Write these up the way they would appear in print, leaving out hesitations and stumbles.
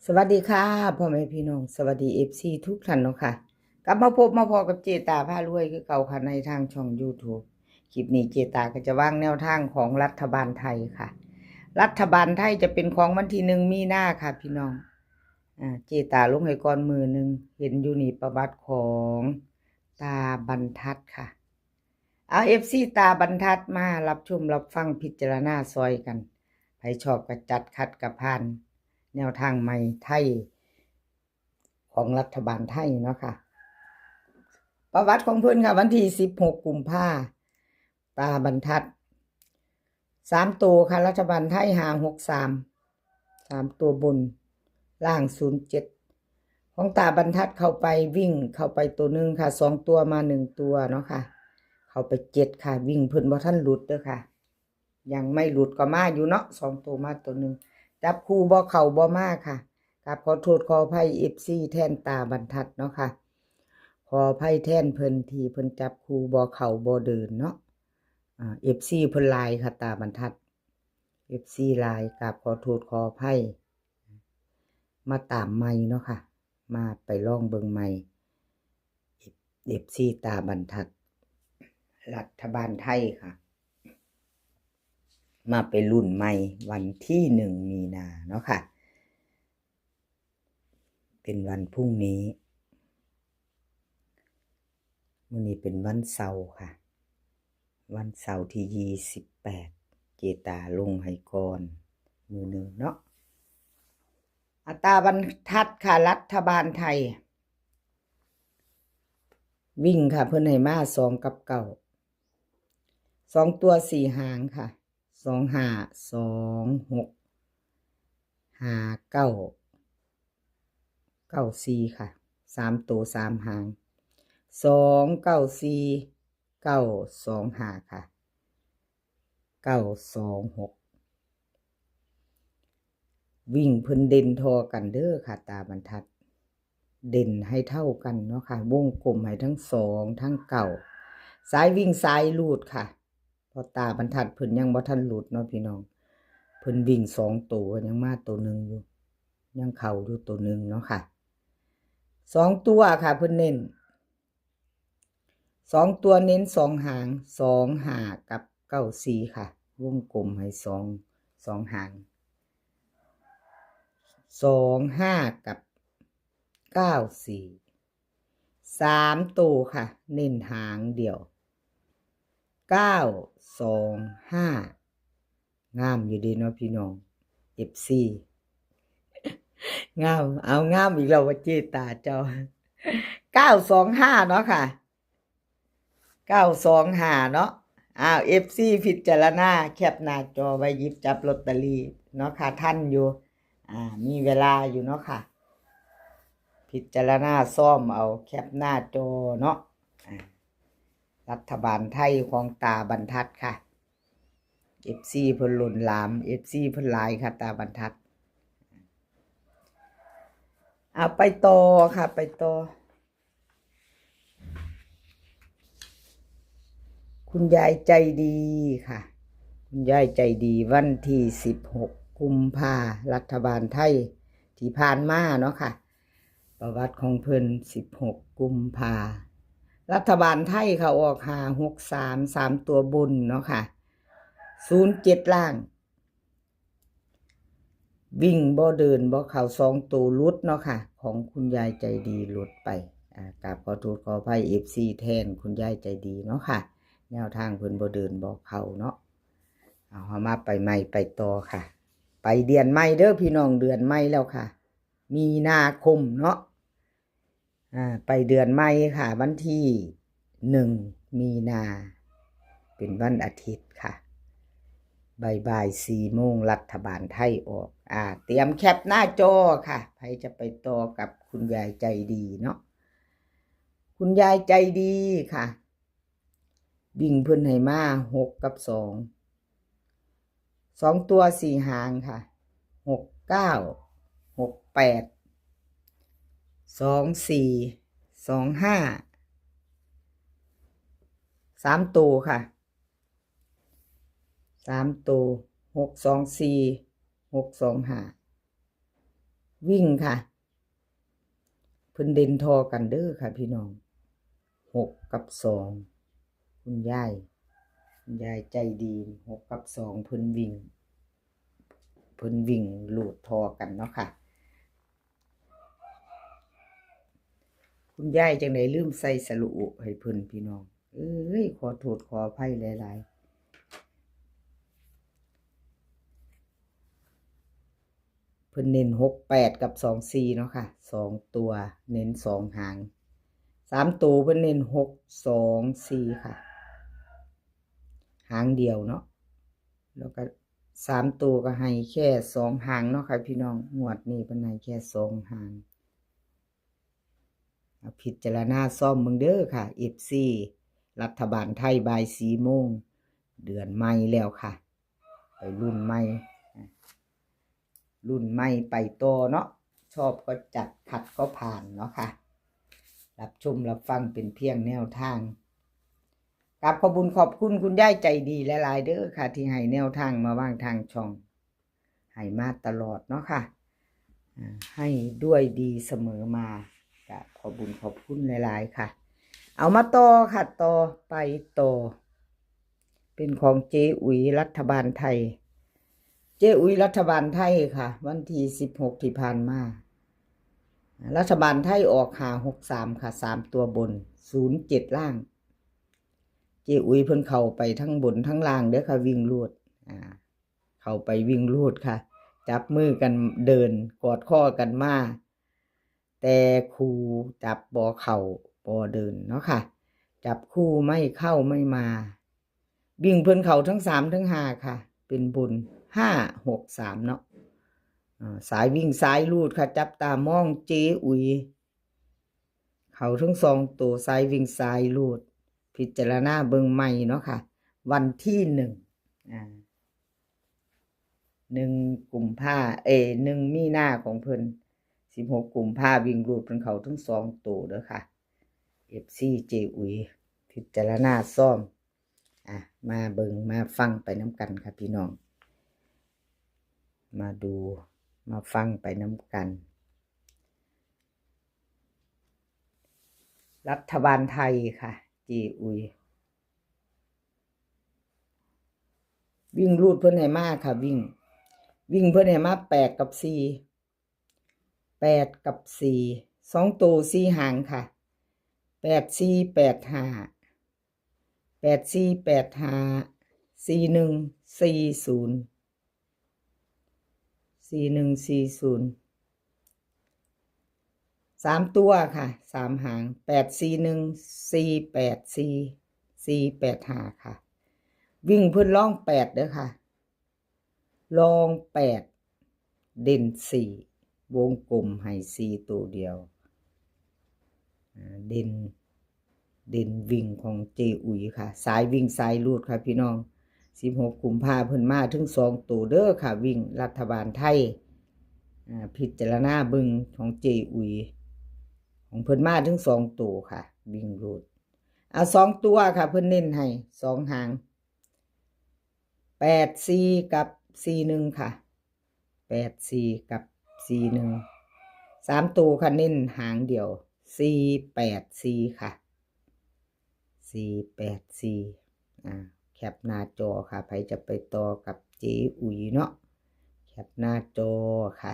สวัสดีค่ะพ่อแม่พี่น้องสวัสดีFCทุกท่านเนาะค่ะกลับมาพบมาพอกับเจตาพารวยคือเก่าค่ะในทางช่อง YouTube คลิปนี้เจตาก็จะวางแนวทางของรัฐบาลไทยค่ะรัฐบาลไทยจะเป็นของวันที่1 มีนาค่ะพี่น้องเจตาลงให้ก่อนมือหนึ่งเห็นอยู่นี่ประวัติของตาบรรทัดค่ะเอาFCตาบรรทัดมารับชมรับฟังพิจารณาซอยกันใครชอบก็จัดคัดกับพานแนวทางใหม่ไทยของรัฐบาลไทยเนาะค่ะประวัติของเพิ่นค่ะวันที่16 กุมภาตาบรรทัด3 ตัวค่ะรัฐบาลไทย563 3 ตัวบนล่าง07ของตาบรรทัดเข้าไปวิ่งเข้าไปตัวหนึ่งค่ะ2 ตัวมา1 ตัวเนาะค่ะเข้าไป7ค่ะวิ่งเพิ่นบ่ทันหลุดเด้อค่ะยังไม่หลุดก็มาอยู่เนาะ2 ตัวมาตัวหนึ่งจับคู่บ่เข้าบ่มาค่ะกับขอโทษขออภัย FC แทนตาบรรทัดเนาะค่ะขออภัยแทนเพิ่นที่เพิ่นจับคู่บ่เข้าบ่เดินเนาะFC เพิ่นหลายค่ะตาบรรทัด FC หลายกับขอโทษขออภัยมาตามใหม่เนาะค่ะมาไปลองเบิ่งใหม่ FC ตาบรรทัดรัฐบาลไทยค่ะมาไปรุ่นใหม่วันที่1 มีนาเนาะค่ะเป็นวันพรุ่งนี้มื้อนี้เป็นวันเสาร์ค่ะวันเสาร์ที่28เจตาลงให้ก่อนมือหนึ่งเนาะอัตราบรรทัดค่ะรัฐบาลไทยวิ่งค่ะเพิ่นให้มา2 กับ 9 2 ตัว4 หางค่ะ2 5 2 6 5 9 9 4ค่ะ3 ตัว3 หาง2 9 4 9 2 5ค่ะ9 2 6วิ่งเพิ่นเด่นทอกันเด้อค่ะตาบรรทัดเด่นให้เท่ากันเนาะค่ะวงกลมให้ทั้ง2ทั้ง9สายวิ่งสายลูดค่ะพอตาบรรทัดเพิ่นยังบ่ทันหลุดเนาะพี่น้องเพิ่นวิ่ง2 ตัวยังมาตัวหนึ่งอยู่ยังเข้าอยู่ตัวหนึ่งเนาะค่ะ2 ตัวค่ะเพิ่นเน้น2 ตัวเน้น2 หาง2 5กับ9 4ค่ะวงกลมให้2 หาง2 5กับ9 4 3 ตัวค่ะเน้นหางเดียว9 2 5งามอยู่ดีเนาะพี่น้อง FC งามเอางามอีกแล้วว่าเจตาเจ้า925เนาะค่ะ925เนาะFC พิจารณาแคปหน้าจอไว้หยิบจับลอตเตอรี่เนาะค่ะท่านอยู่มีเวลาอยู่เนาะค่ะพิจารณาซ่อมเอาแคปหน้าจอเนาะรัฐบาลไทยของตาบรรทัดค่ะ FC เพิ่นหล่นหลาม FC เพิ่นหลายค่ะตาบรรทัดเอาไปต่อค่ะไปต่อคุณยายใจดีค่ะคุณยายใจดีวันที่16 กุมภารัฐบาลไทยที่ผ่านมาเนาะค่ะประวัติของเพิ่น16 กุมภารัฐบาลไทยค่ะออก563 3 ตัวบนเนาะค่ะ07ล่างวิ่งบ่เดินบ่เข้า2 ตัวหลุดเนาะค่ะของคุณยายใจดีหลุดไปกราบขอโทษขออภัย FC แทนคุณยายใจดีเนาะค่ะแนวทางเพิ่นบ่เดินบ่เข้าเนาะเอามาไปใหม่ไปต่อค่ะไปเดือนใหม่เด้อพี่น้องเดือนใหม่แล้วค่ะมีนาคมเนาะไปเดือนใหม่ค่ะวันที่1 มีนาเป็นวันอาทิตย์ค่ะบ่าย4 โมงรัฐบาลไทยออกเตรียมแคปหน้าจอค่ะใครจะไปต่อกับคุณยายใจดีเนาะคุณยายใจดีค่ะวิ่งเพิ่นให้มา6 กับ 2 ตัว4 หางค่ะ6 9 6 8 2 4 2 5 3 ตัวค่ะ3 ตัว6 2 4 6 2 5 วิ่งค่ะเพิ่นเด่นทอกันเด้อค่ะพี่น้อง6 กับ 2คุณยายใจดี6 กับ 2เพิ่นวิ่งหลุดทอกันเนาะค่ะคุณยายจังได๋ลืมใส่สระอุให้เพิ่นพี่น้องเอ้ยขอโทษขออภัยหลายๆเพิ่นเน้น68กับ24เนาะค่ะ2ตัวเน้น2หาง3ตัวเพิ่นเน้น6 2 4ค่ะหางเดียวเนาะแล้วก็3ตัวก็ให้แค่2หางเนาะค่ะพี่น้องงวดนี้เพิ่นให้แค่2หางพิจารณาซ่อมเบิ่งเด้อค่ะ FC รัฐบาลไทยบ่าย4โมงเดือนใหม่แล้วค่ะไปรุ่นใหม่ไปต่อเนาะชอบก็จัดขัดก็ผ่านเนาะค่ะรับชมรับฟังเป็นเพียงแนวทางกับขอบคุณคุณยายใจดีหลายๆเด้อค่ะที่ให้แนวทางมาว่างทางช่องให้มาตลอดเนาะค่ะให้ด้วยดีเสมอมากับขอบคุณหลายๆค่ะเอามาต่อค่ะต่อไปต่อเป็นของเจ๊อุ๋ยรัฐบาลไทยเจ๊อุ๋ยรัฐบาลไทยค่ะวันที่16ที่ผ่านมารัฐบาลไทยออก563ค่ะ3ตัวบน07ล่างเจ๊อุ๋ยเพิ่นเข้าไปทั้งบนทั้งล่างเด้อค่ะวิ่งลูดเข้าไปวิ่งลูดค่ะจับมือกันเดินกอดข้อกันมาแต่ครูจับบ่เข้าบ่เดินเนาะค่ะจับคู่ไม่เข้าไม่มาวิ่งเพิ่นเข้าทั้ง3ทั้ง5ค่ะเป็นบุญ563เนาะสายวิ่งสายลูดค่ะจับตามองเจ๊อุ๋ยเข้าทั้ง2ตัวสายวิ่งสายลูดพิจารณาเบิ่งใหม่เนาะค่ะวันที่1กุมภา1มีนาของเพิ่น16กุมภาวิ่งรูดเพิ่นเข้าทั้ง2ตัวเด้อค่ะ FC เจอุ๋ยพิจารณาซ่อมมาเบิ่งมาฟังไปน้ำกันค่ะพี่น้องมาดูมาฟังไปน้ำกันรัฐบาลไทยค่ะเจอุ๋ยวิ่งรูดเพิ่นให้มาค่ะวิ่งเพิ่นให้มา8กับ4 8กับ4 2ตัว4หางค่ะ8 4 8 5 8 4 8 5 4 1 4 0 4140 3ตัวค่ะ3หาง841 484 485ค่ะวิ่งเพิ่นล่อง8เด้อค่ะลอง8เด่น4วงกลมให้4ตัวเดียวเด่นวิ่งของเจอุ๋ยค่ะสายวิ่งสายลูดค่ะพี่น้อง16กุมภาพันธ์เพิ่นมาถึง2ตัวเด้อค่ะวิ่งรัฐบาลไทยพิจารณาเบิ่งของเจอุ๋ยของเพิ่นมาถึง2ตัวค่ะวิ่งรูดเอา2ตัวค่ะเพิ่นเน้นให้2หาง8 4กับ41ค่ะ8 4กับ41 3ตัวค่ะเน้นหางเดียว4 8 4ค่ะ4 8 4แคปหน้าจอค่ะใครจะไปต่อกับเจ๊อุ๋ยเนาะแคปหน้าจอค่ะ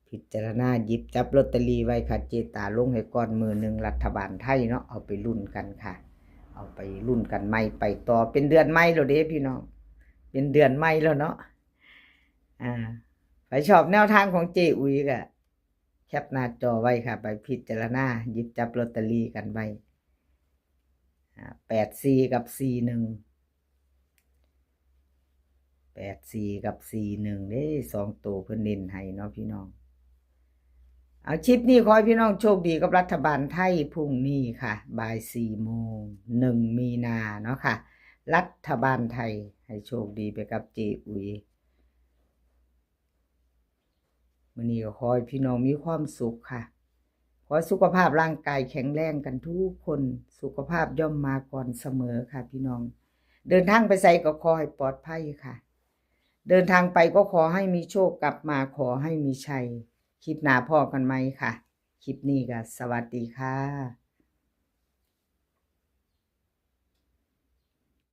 พิจารณาหยิบจับลอตเตอรี่ไว้ค่ะเจตาลงให้ก่อนมือหนึ่งรัฐบาลไทยเนาะเอาไปรุ่นกันค่ะเอาไปรุ่นกันใหม่ไปต่อเป็นเดือนใหม่แล้วเด้พี่น้องเป็นเดือนใหม่แล้วเนาะใครชอบแนวทางของเจอุ๋ยก็แคปหน้าจอไว้ค่ะไปพิจารณาหยิบจับลอตเตอรี่กันไว้84กับ41 84กับ41เด้2ตัวเพิ่นเน้นให้เนาะพี่น้องเอาคลิปนี้ขอให้พี่น้องโชคดีกับรัฐบาลไทยพรุ่งนี้ค่ะบ่าย4โมง1มีนาเนาะค่ะรัฐบาลไทยให้โชคดีไปกับเจอุ๋ยมื้อนี้ก็ขอให้พี่น้องมีความสุขค่ะขอสุขภาพร่างกายแข็งแรงกันทุกคนสุขภาพย่อมมาก่อนเสมอค่ะพี่น้องเดินทางไปไสก็ขอให้ปลอดภัยค่ะเดินทางไปก็ขอให้มีโชคกลับมาขอให้มีชัย คลิปหน้าพ่อกันไหมค่ะ คลิปนี้ก็สวัสดีค่ะ